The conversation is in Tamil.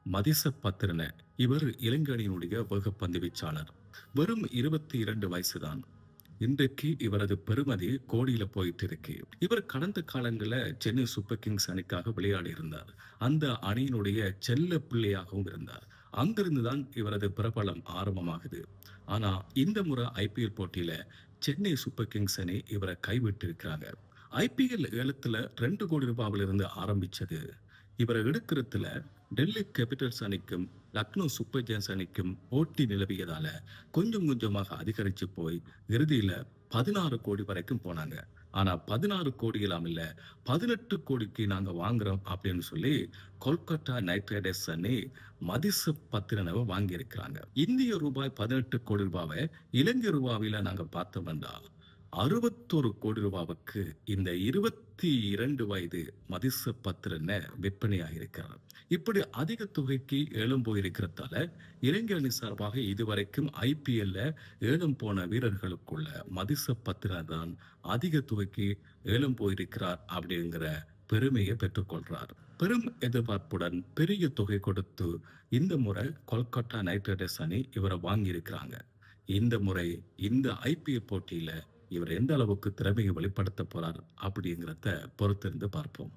மதிச பத்திரன. இவர் இலங்கையினுடைய வேகப்பந்து வீச்சாளர். வெறும் 22 வயசுதான். இன்றைக்கு இவரது பெறுமதி கோடியில போயிட்டு இருக்கு. இவர் கடந்த காலங்கள்ல சென்னை சூப்பர் கிங்ஸ் அணிக்காக விளையாடி இருந்தார். அந்த அணியினுடைய செல்ல பிள்ளையாகவும் இருந்தார். அங்கிருந்து தான் இவரது பிரபலம் ஆரம்பமாகுது. ஆனா இந்த முறை ஐபிஎல் போட்டியில சென்னை சூப்பர் கிங்ஸ் அணி இவரை கைவிட்டு இருக்கிறாங்க. ஐபிஎல் ஏலத்துல 2 கோடி ரூபாவிலிருந்து ஆரம்பிச்சது. இவரை எடுக்கிறதுல டெல்லி கேபிட்டல்ஸ் அணிக்கும் லக்னோ சூப்பர் ஜெயின்ஸ் அணிக்கும் போட்டி நிலவியதால கொஞ்சம் கொஞ்சமாக அதிகரிச்சு போய் இறுதியில 16 கோடி வரைக்கும் போனாங்க. ஆனா 16 கோடி எல்லாம் இல்ல, 18 கோடிக்கு நாங்க வாங்குறோம் அப்படின்னு சொல்லி கொல்கத்தா நைட் ரைடர்ஸ் அணி மதிச பத்திரனவை வாங்கி இருக்கிறாங்க. இந்திய ரூபாய் 18 கோடி ரூபாவை இலங்கை ரூபாவில நாங்க பார்த்தோம்னா 61 கோடி ரூபாவுக்கு இந்த 22 வயது மதிச பத்திரன விற்பனையாயிருக்கிறார். இப்படி அதிக தொகைக்கு ஏலம் போயிருக்கிறதால இலங்கை அணி சார்பாக இதுவரைக்கும் ஐபிஎல்ல ஏலம் போன வீரர்களுக்குள்ள மதிச பத்திரன் தான் அதிக தொகைக்கு ஏலம் போயிருக்கிறார் அப்படிங்கிற பெருமையை பெற்றுக்கொள்றார். பெரும் எதிர்பார்ப்புடன் பெரிய தொகை கொடுத்து இந்த முறை கொல்கத்தா நைட் ரைடர்ஸ் அணி இவரை வாங்கி இருக்கிறாங்க. இந்த முறை இந்த ஐபிஎல் போட்டியில இவர் எந்த அளவுக்கு திறமையை வெளிப்படுத்த போறார் அப்படிங்கிறத பொறுத்திருந்து பார்ப்போம்.